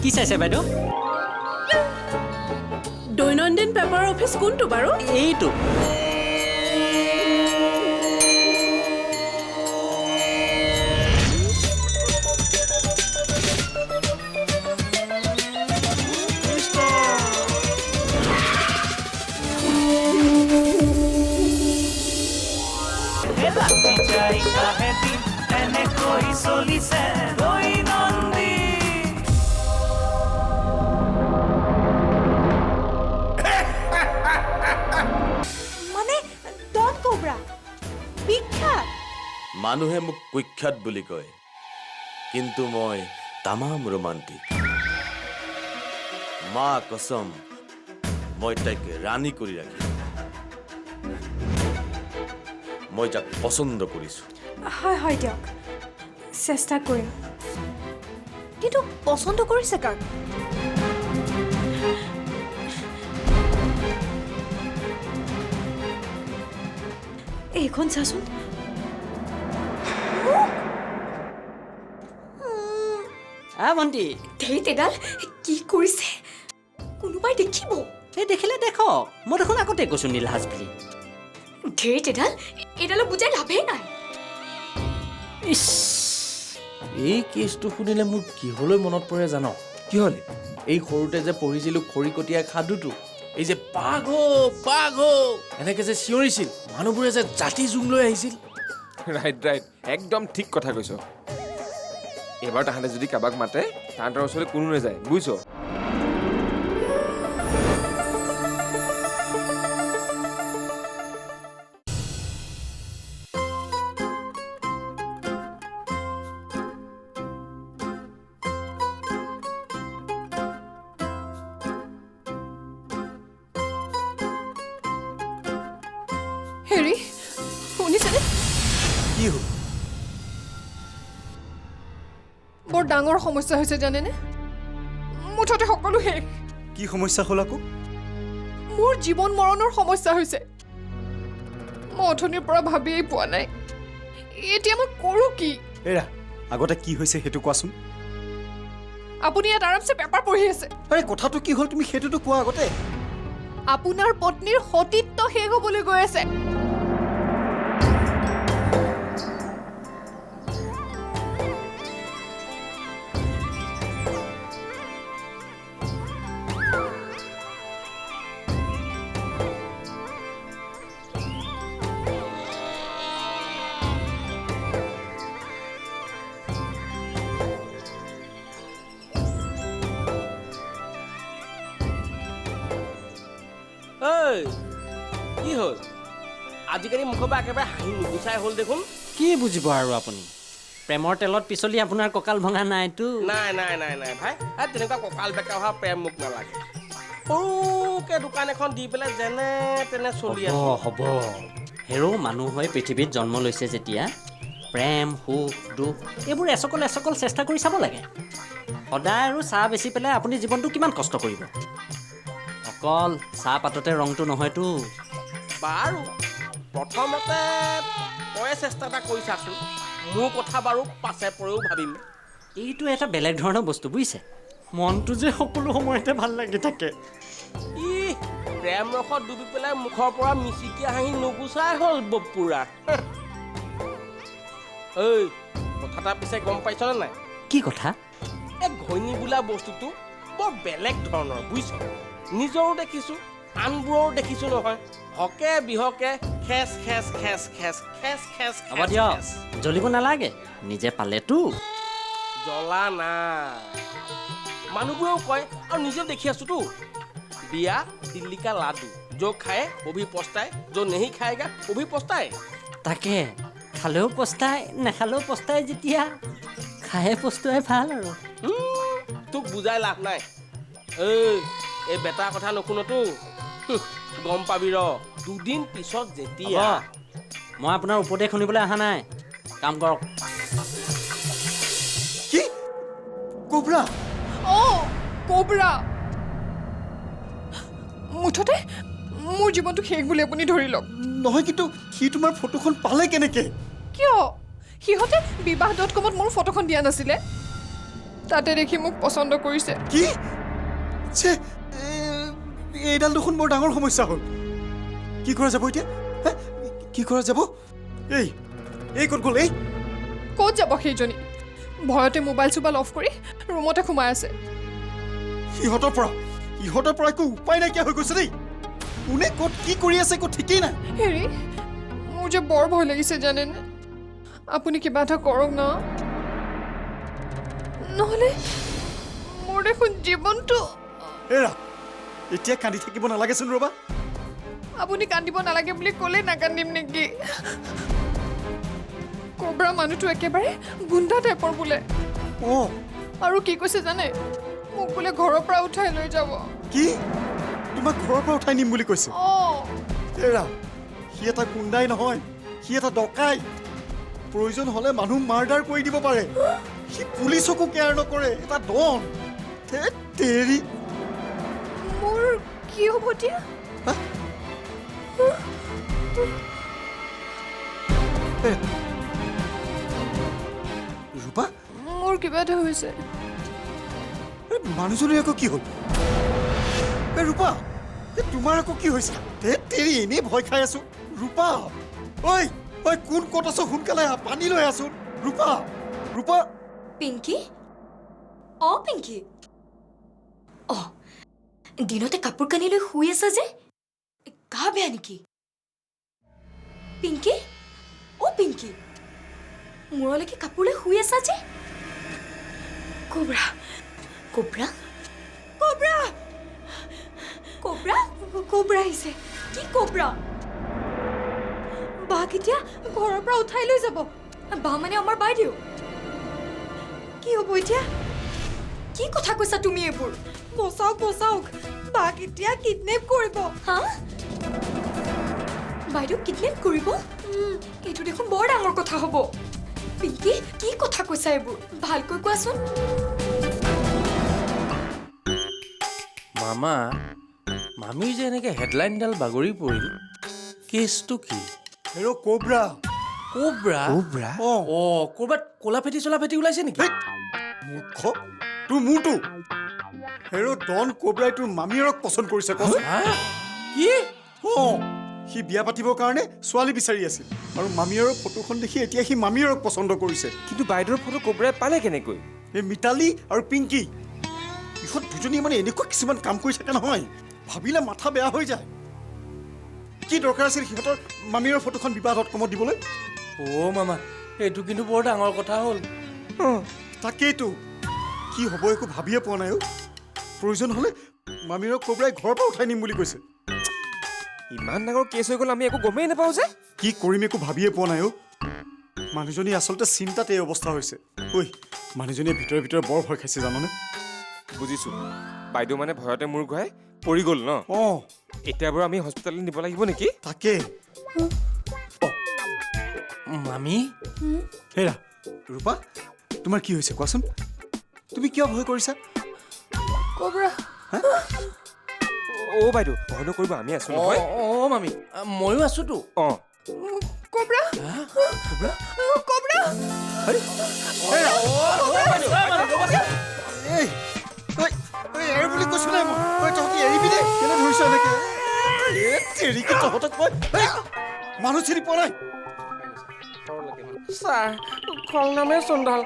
কি চাইছে বাইদেউ? দৈনন্দিন পেপাৰ অফিচ কোনটো বাৰু? এইটো। মানুহে মোক কুখ্যাত বুলি কয়, কিন্তু মই তামাম ৰোমান্টিক। মা কসম, মই তাইক ৰাণী কৰি ৰাখিম। মই যাক পচন্দ কৰিছো। হয় হয় দিয়ক, চেষ্টা কৰিম। কিন্তু পচন্দ কৰিছে কাক? এইখন চাচোন। ভণ্টি ধেইত এডাল কি কৰিছে? কোনোবাই দেখিব। এই দেখিলে দেখক, মই দেখোন আগতে কৈছো নীলহাজ বুলি। ধেইত এডালক বুজাই লাভেই নাই। ইছ, এই কেছটো শুনিলে মোৰ কিহলৈ মনত পৰে জানো? কিহলে? এই সৰুতে যে পঢ়িছিলোঁ খৰিকটীয়া সাধুটো, এই যে পাঘ পাঘ এনেকে যে চিঞৰিছিল, মানুহবোৰে যে জাতি জোং লৈ আহিছিল। ৰাইট ৰাইট, একদম ঠিক কথা কৈছ। এবাৰ তাহাঁতে যদি কাৰোবাক মাতে, তাহাঁতৰ ওচৰলৈ কোনো নাযায়, বুজিছ? হেৰি শুনিছেনে? কি হ'ল? বৰ ডাঙৰ সমস্যা হৈছে জানেনে? মুঠতে সকলো শেষ। কি সমস্যা হ'ল আকৌ? মোৰ জীৱন মৰণৰ সমস্যা হৈছে। মই অথনিৰ পৰা ভাবিয়েই পোৱা নাই এতিয়া মই কৰোঁ কি। এৰা, আগতে কি হৈছে সেইটো কোৱাচোন। আপুনি ইয়াত আৰামছে পেপাৰ পঢ়ি আছে। আৰে কথাটো কি হ'ল তুমি সেইটোতো কোৱা আগতে। আপোনাৰ পত্নীৰ সতীত্ব শেষ হ'বলৈ গৈ আছে। কি হ'ল? আজিকালি মুখৰ পৰা একেবাৰে হাঁহি নুগুচাই হ'ল দেখোন। কি বুজিব আৰু আপুনি? প্ৰেমৰ তেলত পিছলি আপোনাৰ কঁকাল ভঙা নাইতো। নাই নাই নাই নাই ভাই, তেনেকুৱা কঁকাল বেকা হোৱা প্ৰেম মোক নালাগে। সৰুকে দোকান এখন দি পেলাই যেনে তেনে চলি আছে। হ'ব হেৰ' মানুহ হৈ পৃথিৱীত জন্ম লৈছে যেতিয়া প্ৰেম সুখ দুখ এইবোৰ এচকল এচকল চেষ্টা কৰি চাব লাগে। সদায় আৰু চাহ বেচি পেলাই আপুনি জীৱনটো কিমান কষ্ট কৰিব? অকল চাহপাততে ৰংটো নহয়তো। বাৰু প্ৰথমতে তই চেষ্টা এটা কৰি চাচোন। মোৰ কথা বাৰু পাছে পৰেও ভাবিম। এইটো এটা বেলেগ ধৰণৰ বস্তু বুজিছে। মনটো যে সকলো সময়তে ভাল লাগি থাকে। ই প্ৰেম ৰসত ডুবি পেলাই মুখৰ পৰা মিচিকিয়া হাঁহি নুগুচাই হ'ল বপুৰা। ঐ কথা এটা পিছে গম পাইছনে নাই? কি কথা? এই ঘৈণী বোলা বস্তুটো বৰ বেলেগ ধৰণৰ বুজিছ। নিজৰো দেখিছো আনবোৰৰো দেখিছো নহয়। হকে বিহকে খেচ খেচ খেচ খেচ খেচ খেচ। হ'ব দিয়ক, জ্বলিব নালাগে, নিজে পালেতো। জ্বলা নাই, মানুহবোৰেও কয় আৰু নিজেও দেখি আছোতো। বিয়া দিল্লী কা লাডু, যো খায় वो भी पछताए, जो नहीं खाएगा वो भी पछताए। তাকে খালেও পস্তাই নেখালেও পস্তাই, যেতিয়া খায়ে পস্তুৱাই ভাল আৰু। তোক বুজাই লাভ নাই। এই বেটাৰ কথা নুশুনতো, গম পাবি ৰ দুদিন পিছত যেতিয়া। মই আপোনাৰ উপদেশ শুনিবলৈ অহা নাই, কাম কৰক। কি? কোবৰা? কোবৰা। মুঠতে মোৰ জীৱনটো শেষ বুলি আপুনি ধৰি লওক। নহয় কিন্তু সি তোমাৰ ফটোখন পালে কেনেকে? কিয়? সিহঁতে বিবাহ.com-ত মোৰ ফটোখন দিয়া নাছিলে তাতে দেখি মোক পচন্দ কৰিছে কি ছে এইডাল দেখোন বৰ ডাঙৰ সমস্যা হ'ল কি কৰা যাব এতিয়া হে? কি কৰা যাব এই ক'ত গ'ল এই ক'ত যাব সেইজনী ভয়তে মোবাইল চোবাইল অফ কৰি ৰুমতে সোমাই আছে ইহঁতৰ পৰা একো উপায় নাইকিয়া হৈ গৈছে দেই কোনে ক'ত কি কৰি আছে একো ঠিকেই নাই হেৰি মোৰ যে বৰ ভয় লাগিছে জানেনে আপুনি কিবা এটা কৰক ন নহ'লে মোৰ দেখোন জীৱনটো এৰা এতিয়া কান্দি থাকিব নালাগেচোন ৰ'বা আপুনি কান্দিব নালাগে বুলি ক'লে নাকান্দিম নেকি কব্ৰা মানুহটো একেবাৰে গুণ্ডা টাইপৰ বোলে অঁ আৰু কি কৈছে জানে মোক বোলে ঘৰৰ পৰা উঠাই লৈ যাব কি তোমাক ঘৰৰ পৰা উঠাই নিম বুলি কৈছে অঁ এৰা সি এটা গুণ্ডাই নহয় সি এটা ডকাই প্ৰয়োজন হ'লে মানুহ মাৰ্ডাৰ কৰি দিব পাৰে সি পুলিচকো কেয়াৰ নকৰে এটা ডন ধেৎ তেৰি মোৰ কি হ'ব এতিয়া ৰূপা মোৰ কিবা এটা হৈছে মানুহজনী আকৌ কি হ'ল ৰূপা তোমাৰ আকৌ কি হৈছে ধেৎ তেৰি এনেই ভয় খাই আছো ৰূপা ঐ কোন ক'ত আছো সোনকালে আহ, পানী লৈ আছো ৰূপা পিংকি পিংকি দিনতে কাপোৰ কানি লৈ শুই আছা যে গা বেয়া নেকি পিংকি পিংকি মূৰলৈকে কাপোৰ লৈ শুই আছা যে cobra cobra cobra cobra cobra আহিছে কি কোব্ৰা বা কেতিয়া ঘৰৰ পৰা উঠাই লৈ যাব বা মানে আমাৰ বাইদেউ কি হ'ব এতিয়া কি কথা কৈছা তুমি এইবোৰ বচাওক বা কেতিয়া কিডনেপ কৰিব হা বাইদেউ কিডনেপ কৰিব এইটো দেখোন বৰ ডাঙৰ কথা হ'ব পিংকি কি কথা কৈছা এইবোৰ ভালকৈ কোৱাচোন মামা মামীৰ যে এনেকে হেডলাইনডাল বাগৰি পৰিল কেছটো কি হেৰ' কোব্ৰা কোব্ৰা ক'ৰবাত ক'লা ফেটি চলা ফেটি ওলাইছে নেকি মূৰ্খ তোৰ মূৰটো হেৰ' ডন কোব্ৰাই তোৰ মামীয়েৰক পচন্দ কৰিছে কচোন হা কি সি বিয়া পাতিবৰ কাৰণে ছোৱালী বিচাৰি আছিল আৰু মামীয়েৰৰ ফটোখন দেখি এতিয়া সি মামীয়েৰক পচন্দ কৰিছে কিন্তু বাইদেউৰ ফটো কব্ৰাই পালে কেনেকৈ এই মিতালী আৰু পিংকি ইহঁত দুজনীয়ে মানে এনেকুৱা কিছুমান কাম কৰি থাকে নহয় ভাবিলে মাথা বেয়া হৈ যায় কি দৰকাৰ আছিল সিহঁতৰ মামীয়েৰৰ ফটোখন বিবাহ.com-ত দিবলৈ মামা এইটো কিন্তু বৰ ডাঙৰ কথা হ'ল তাকেইতো কি হ'ব একো ভাবিয়ে পোৱা নাই প্ৰয়োজন হ'লে মামীয়েৰক কোব্ৰাই ঘৰৰ পৰা উঠাই নিম বুলি কৈছে ইমান ডাঙৰ কেছ হৈ গ'ল আমি একো গমেই নাপাওঁ যে কি কৰিম একো ভাবিয়ে পোৱা নাই মানুহজনী আচলতে চিন্তাত এই অৱস্থা হৈছে মানুহজনীয়ে ভিতৰে বৰ ভয় খাইছে জাননে বুজিছোঁ বাইদেউ মানে ভয়তে মূৰ ঘূৰাই পৰি গ'ল ন এতিয়া বাৰু আমি হস্পিটেললৈ নিব লাগিব নেকি তাকে মামী হেৰা ৰূপা তোমাৰ কি হৈছে কোৱাচোন তুমি কিয় ভয় কৰিছা কব্ৰা বাইদেউ ভয় নকৰিব আমি আছো নহয় মামী ময়ো আছোতো কব্ৰা কব্ৰা এৰ বুলি কৈছো নাই মই তহঁতি এৰিবি দে কেনে ধৰিছ এনেকে তেৰিকে তহঁতক মই মানুহ চিনি পোৱা নাই ছাৰ খং নামে চন্দাল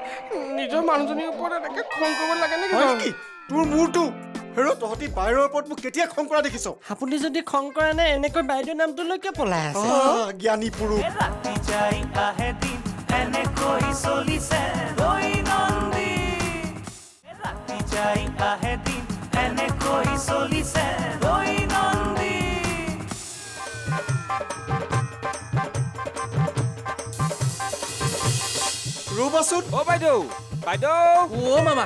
নিজৰ মানুহজনীৰ ওপৰত এনেকে খং কৰিব লাগে হয় নেকি তোৰ মূৰটো হেৰ' তহঁতি বাহিৰৰ ওপৰত মোক কেতিয়া খং কৰা দেখিছ আপুনি যদি খং কৰা নাই এনেকৈ বাইদেউ নামটো লৈ কিয় পলাই আছে জ্ঞানী পুৰুষ ৰাতি যাই আহে দিন এনেকৈ চলিছে দৈনন্দিন ৰাতি যাই আহে দিন এনেকৈ চলিছে দৈনন্দিন ৰ'বাচোন বাইদেউ মামা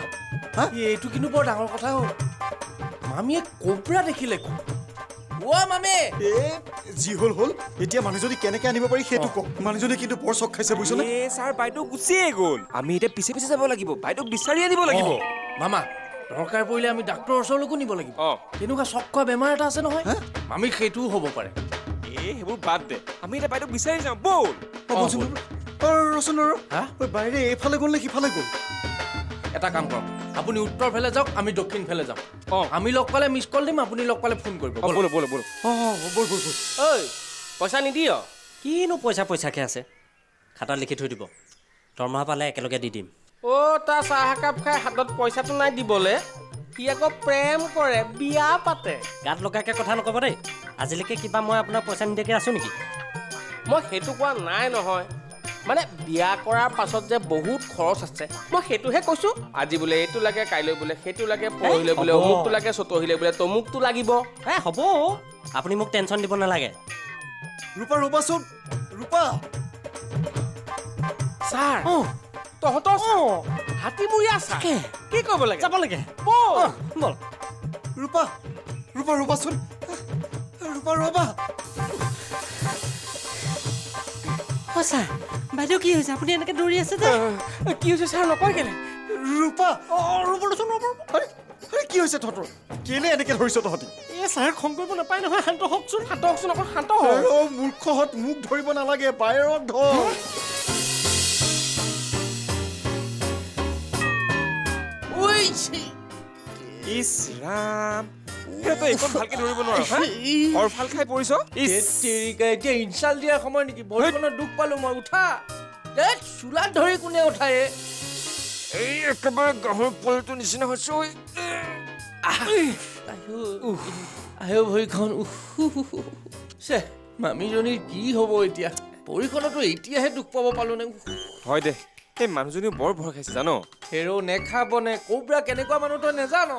এইটো কিন্তু বৰ ডাঙৰ কথা হ'ল মামীয়ে কোব্ৰা দেখিলে মামী যি হ'ল এতিয়া মানুহজনী কেনেকে আনিব পাৰি সেইটো কওক মানুহজনী কিন্তু বৰ চক খাইছে বুজিছনে ছাৰ বাইদেউ গুচিয়ে গ'ল আমি এতিয়া পিছে পিছে যাব লাগিব বাইদেউক বিচাৰি আনিব লাগিব মামা দৰকাৰ পৰিলে আমি ডাক্তৰৰ ওচৰলৈকো নিব লাগিব তেনেকুৱা চক খোৱা বেমাৰ এটা আছে নহয় মামীৰ সেইটোও হ'ব পাৰে সেইবোৰ বাদ দে আমি এতিয়া বাইদেউক বিচাৰি যাওঁ ব'ল ৰচোন ৰ হা? ঐ বাইৰে এইফালে গ'ল নে সিফালে গ'ল এটা কাম কৰক আপুনি উত্তৰ ফালে যাওক আমি দক্ষিণ ফালে যাম আমি লগ পালে মিছ কল দিম আপুনি লগ পালে ফোন কৰিব ব'লো ব'লো ব'লো ব'ল ব'ল ব'ল ঐ পইচা নিদিয় কিনো পইচাকে আছে খাতাত লিখি থৈ দিব দৰমহা পালে একেলগে দি দিম তাৰ চাহ একাপ খাই হাতত পইচাটো নাই দিবলে সি আকৌ প্ৰেম কৰে বিয়া পাতে গাত লগাকে কথা নক'ব দেই আজিলৈকে কিবা মই আপোনাক পইচা নিদিয়াকৈ আছোঁ নেকি মই সেইটো কোৱা নাই নহয় মানে বিয়া কৰাৰ পাছত যে বহুত খৰচ আছে মই সেইটোহে কৈছো আজি বোলে এইটো লাগে কাইলৈ বোলে সেইটো লাগে পৰহিলৈ বোলে হ'ব। অমুকটো লাগে চতহিলৈ বোলে তমুকটো লাগিব হ'ব আপুনি মোক টেনশ্যন দিব নালাগে ৰূপা ৰ'বাচোন ৰূপা ছাৰ তহঁতৰ হাতীমূৰীয়া ছাৰ কি কৰিব লাগে যাব লাগে ব'ল। ব'ল ৰূপা ৰূপা ৰ'বাচোন ৰূপা ৰ'বা অঁ ছাৰ বাইদেউ কি হৈছে আপুনি এনেকৈ দৌৰি আছে যে কি হৈছে ছাৰ নকয় কেলে ৰূপা ৰ'বচোন ৰ'ব আৰে আৰে কি হৈছে তহঁতৰ কেলে এনেকে ধৰিছ তহঁতি এই ছাৰ খং কৰিব নাপায় নহয় শান্ত হওকচোন শান্ত হওকচোন অকণ শান্ত হওক আৰু মূৰ্খহঁত মোক ধৰিব নালাগে বাহিৰত ধৰ ইছ ৰাম তই একদম ভালকে ধৰিব নোৱাৰ হৰফাল খাই পৰিছ তেৰিকা এতিয়া ইনচাল্ট দিয়াৰ সময় নেকি ভৰিখনত দুখ পালো মই উঠা চোলাত ধৰি কোনে উঠায় এই একেবাৰে গাহৰি পোৱালিটোৰ নিচিনা হৈছে ঐ। আহে ভৰিখন চে মামীজনীৰ কি হ'ব এতিয়া ভৰিখনতো এতিয়াহে দুখ পাব পালো নে হয় দে এই মানুহজনীও বৰ ভয় খাইছে জান হেৰ' নেখাবনে ক'ৰপৰা কেনেকুৱা মানুহ তই নেজান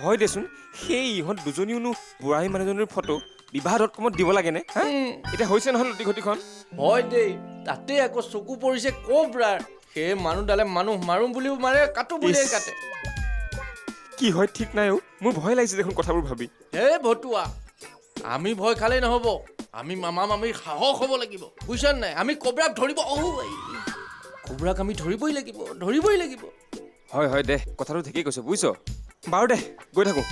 হয় দেচোন সেই ইহঁত দুজনীওনো বুঢ়াই মানুহজনীৰ ফটো বিবাহ.com দিব লাগেনে হা? এতিয়া হৈছে নহয় লতি ঘটিখন হয় দেই তাতে আকৌ চকু পৰিছে ক'ৰপৰাৰ সেই মানুহডালে মানুহ মাৰোঁ বুলিও মাৰে কাটো বুলিয়ে কাটে কি হয় ঠিক নাই অ' মোৰ ভয় লাগিছে দেখোন কথাবোৰ ভাবি হে ভতুৱা আমি ভয় খালেই নহ'ব আমি মামা মামীৰ সাহস হ'ব লাগিব বুজিছা নাই আমি কবৰাক ধৰিব কবৰাক আমি ধৰিবই লাগিব হয় হয় দে কথাটো ঠিকেই কৈছ বুজিছ বাৰু দে গৈ থাকো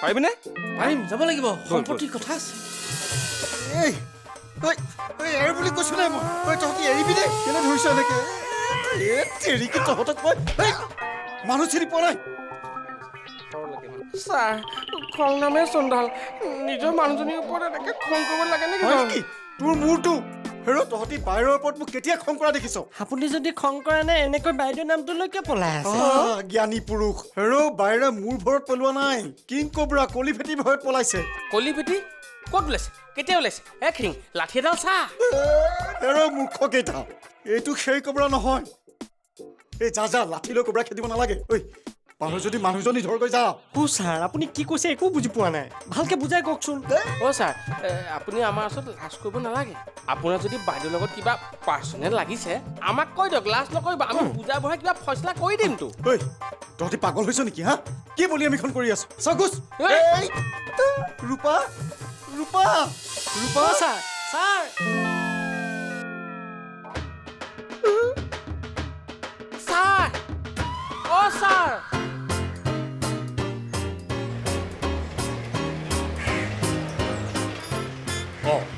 পাৰিবিনে পাৰিম যাব লাগিব সম্পত্তিৰ কথা আছে এই ঐ ঐ এৰ বুলি কৈছো নাই মই ঐ তহঁতি এৰিবি দে কেলে ধৰিছ এনেকে এ তেৰিকি তহঁতক মই এই, মানুহ চিনি পোৱা নাই ছাৰ খং নামে চন্দাল নিজৰ মানুহজনীৰ ওপৰত এনেকে খং কৰিব লাগে নেকি হয় নেকি তোৰ মূৰটো হেৰ' তহঁতি বাহিৰৰ ওপৰত মোক কেতিয়া খং কৰা দেখিছ আপুনি যদি খং কৰা নাই এনেকৈ বাইদেউ নামটোলৈকে পলাই আছে জ্ঞানী পুৰুষ হেৰ' বাহিৰে মূৰ ভৰত পেলোৱা নাই কিং কবৰা কলি ফেটি ভয়ত পলাইছে কলি পিটি ক'ত ওলাইছে কেতিয়া ওলাইছে খিং লাঠি এডাল চা হেৰ' মূৰ্খ কেইটা এইটো সেই কবৰা নহয় এই যা লাঠি লৈ কবৰা খেদিব নালাগে ঐ পাৰ যদি মানুহজনী ধৰগৈ যা ছাৰ আপুনি কি কৈছে একো বুজি পোৱা নাই ভালকে বুজাই কওকচোন ছাৰ আপুনি আমাৰ ওচৰত লাজ কৰিব নালাগে আপোনাৰ যদি বাইদেউৰ লগত কিবা পাৰ্চনেল লাগিছে আমাক কৈ দিয়ক লাজ নকৰিব আমি বুজাই বঢ়াই কিবা ফয়চলা কৰি দিমতো ঐ তহঁতি পাগল হৈছ নেকি হা কি বুলি আমিখন কৰি আছো চাগুচ এই! Rupa Rupa Rupa sir sir sir sir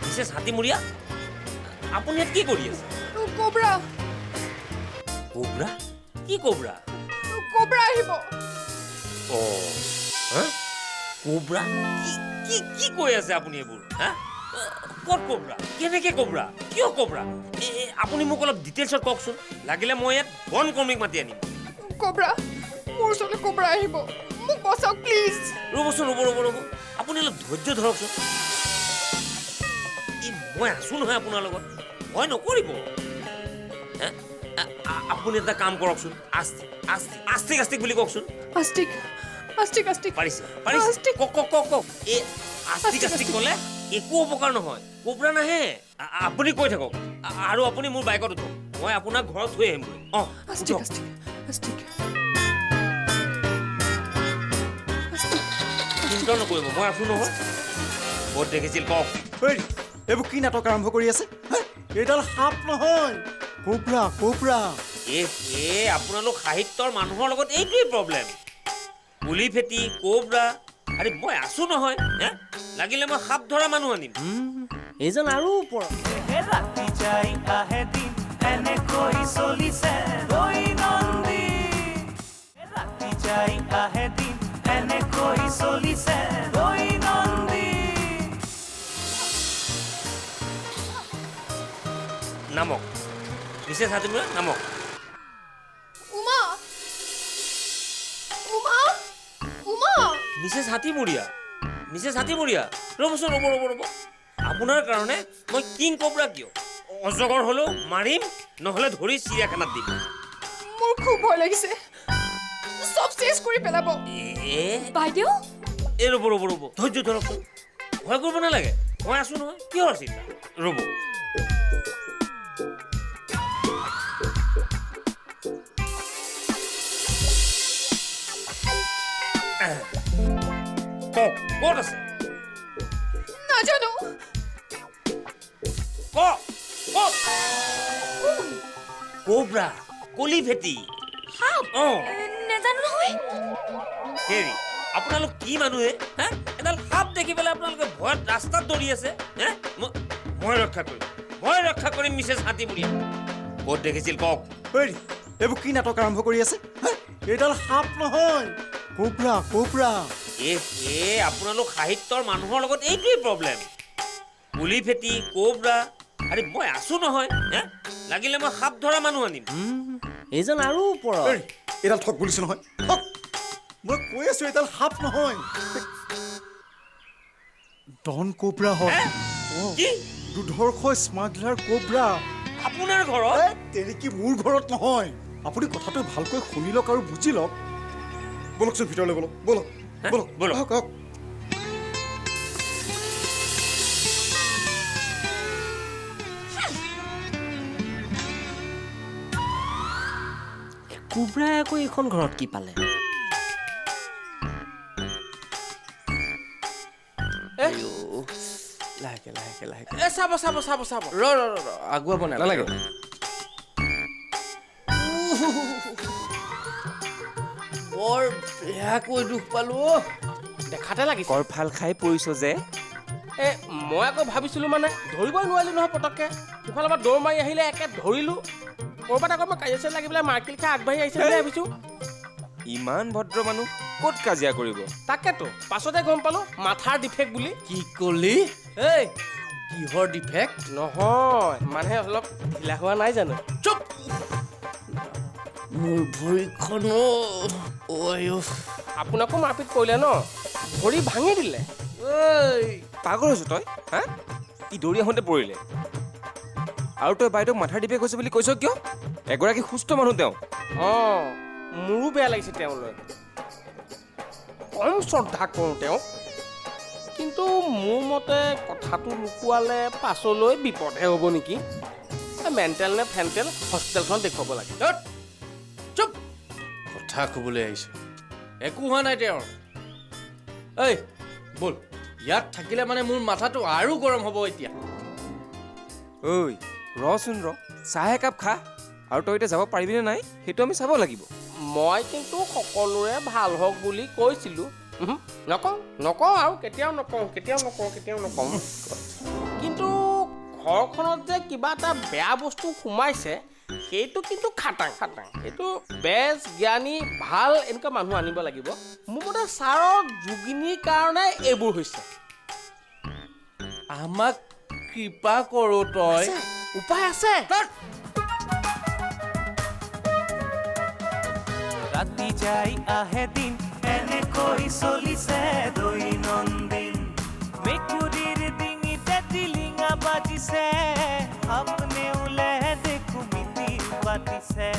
Mrs Hatimuria আপুনি ইয়াত কি কৰি আছে কবৰা কোবৰা কি কোবৰা কবৰা আহিব কোবৰা কি কি কৈ আছে আপুনি এইবোৰ হা ক'ত কোবৰা কেনেকে কোবৰা কিয় কোবৰা আপুনি মোক অলপ ডিটেইলছত কওকচোন লাগিলে মই ইয়াত বন কৰ্মীক মাতি আনিম কবৰা মোৰ ওচৰলৈ কবৰা আহিব মোক বচাওক প্লিজ ৰ'বচোন ৰ'ব আপুনি অলপ ধৈৰ্য ধৰকচোন মই আছো নহয় আপোনাৰ লগত ভয় নকৰিব আপুনি এটা কাম কৰকচোন আস্তিক বুলি কওকচোন আস্তিক পাৰিছে কওক এই আস্তিক ক'লে একো অপকাৰ নহয় কোবৰা নাহে আপুনি কৈ থাকক আৰু আপুনি মোৰ বাইকত উঠক মই আপোনাক ঘৰত থৈ আহিমগৈ আস্তিক চিন্তা নকৰিব মই আছো নহয় ক'ত দেখিছিল কওক ঐ এইবোৰ কি নাটক আৰম্ভ কৰি আছে হা? এইডাল সাপ নহয় কোবৰা আপোনালোক সাহিত্যৰ মানুহৰ লগত এইটোৱেই প্ৰব্লেম পুলি ফেটি কোবৰা আৰে মই আছো নহয় লাগিলে মই সাপ ধৰা মানুহ আনিম এইজন আৰু ওপৰত যাই আহে দিন এনেকৈ চলিছে দৈনন্দিন ৰাতি যাই আহে দিন এনেকৈ চলিছে দৈনন্দিন নামক মিছেছ হাতীমূৰীয়া নামক উমা উমা উমা মিছেছ হাতীমূৰীয়া ৰ'বচোন ৰ'ব আপোনাৰ কাৰণে মই কিং কোব্ৰা কিয় অজগৰ হ'লেও মাৰিম নহ'লে ধৰি চিৰিয়াখানাত দিম মোৰ খুব ভয় লাগিছে চব চেছ কৰি পেলাব বাইদেউ এই ৰ'ব ধৈৰ্য ধৰকচোন ভয় কৰিব নালাগে মই আছোঁ নহয় কিহৰ চিন্তা ৰ'ব কওক ক'ত আছে নাজানো কওক কোব্ৰা কলি ভেটি অঁ নেজানো নহয় হেৰি আপোনালোক কি মানুহে হা এডাল সাপ দেখি পেলাই আপোনালোকে ভয়ত ৰাস্তাত দৌৰি আছে হে মই ৰক্ষা কৰিম মিছেছ হাতীমূৰীয়া ক'ত দেখিছিল কওক ঐ এইবোৰ কি নাটক আৰম্ভ কৰি আছে হে? এইডাল সাপ নহয় কোব্ৰা আপোনালোক সাহিত্যৰ মানুহৰ লগত এইটোৱেই প্ৰব্লেম পুলি ফেটি কোব্ৰা আৰে মই আছো নহয় হে লাগিলে মই সাপ ধৰা মানুহ আনিম এইজন আৰু ওপৰত ঐ এইডাল ঠগ বুলিছো নহয় ঠগ মই কৈ আছো এইডাল সাপ নহয় ডন কোব্ৰা হয় কি দুধৰ্ষ স্মাগলাৰ কোব্ৰা আপোনাৰ ঘৰত তেনেকি মোৰ ঘৰত নহয় আপুনি কথাটো ভালকৈ শুনি লওক আৰু বুজি লওক বলকচোন ভিতৰলৈ বলক বলক। আহক কোব্ৰাই আকৌ এইখন ঘৰত কি পালে লাহেকে এ চাব ৰ আগুৱাব নালাগে বৰ বেয়াকৈ দুখ পালো দেখাতে লাগিছে কৰ্ফাল খাই পৰিছ যে এ মই আকৌ ভাবিছিলো মানে ধৰিবই নোৱাৰিলো নহয় পটককে সিফালৰ পৰা দৌৰ মাৰি আহিলে একে ধৰিলো ক'ৰবাত আকৌ মই কাজিয়া লাগি পেলাই মাৰ্কিল খাই আগবাঢ়ি আহিছে বুলি ভাবিছো ইমান ভদ্ৰ মানুহ ক'ত কাজিয়া কৰিব তাকেতো পাছতে গম পালো মাথাৰ ডিফেক্ট বুলি কি কলি এই কিহৰ ডিফেক্ট নহয় মানে অলপ ঢিলা হোৱা নাই জানো চুপ মোৰ ভৰিখন আপোনাকো মাৰপিট কৰিলে ন ভৰি ভাঙি দিলে পাগল হৈছ তই হা ই দৌৰি আহোঁতে পৰিলে আৰু তই বাইদেউক মাথাৰ ডিফেক্ট হৈছে বুলি কৈছ কিয় এগৰাকী সুস্থ মানুহ তেওঁ অঁ মোৰো বেয়া লাগিছে তেওঁলৈ কম শ্ৰদ্ধা কৰোঁ তেওঁক কিন্তু মোৰ মতে কথাটো লুকুৱালে পাছলৈ বিপদহে হ'ব নেকি মেণ্টেল নে ফেণ্টেল হস্পিটেলখন দেখুৱাব লাগে চুপ কথা ক'বলৈ আহিছো একো হোৱা নাই তেওঁৰ এই ব'ল ইয়াত থাকিলে মানে মোৰ মাথাটো আৰু গৰম হ'ব এতিয়া ঐ ৰচোন চাহ একাপ খা আৰু তই এতিয়া যাব পাৰিবিনে নাই সেইটো আমি চাব লাগিব মই কিন্তু সকলোৰে ভাল হওক বুলি কৈছিলোঁ নকওঁ আৰু কেতিয়াও নকওঁ কিন্তু ঘৰখনত যে কিবা এটা বেয়া বস্তু সোমাইছে সেইটো কিন্তু খাটাং সেইটো বেজ জ্ঞানী ভাল এনেকুৱা মানুহ আনিব লাগিব মোৰ মতে ছাৰৰ যোগিনীৰ কাৰণে এইবোৰ হৈছে আমাক কৃপা কৰো তই উপায় আছে ৰাতি যাই আহে দিন এনেকৈ চলিছে দৈনন্দিন মেকুৰীৰ ডিঙিতে টিলিঙা বাজিছে সাপ নেউলে দেখো মিতি পাতিছে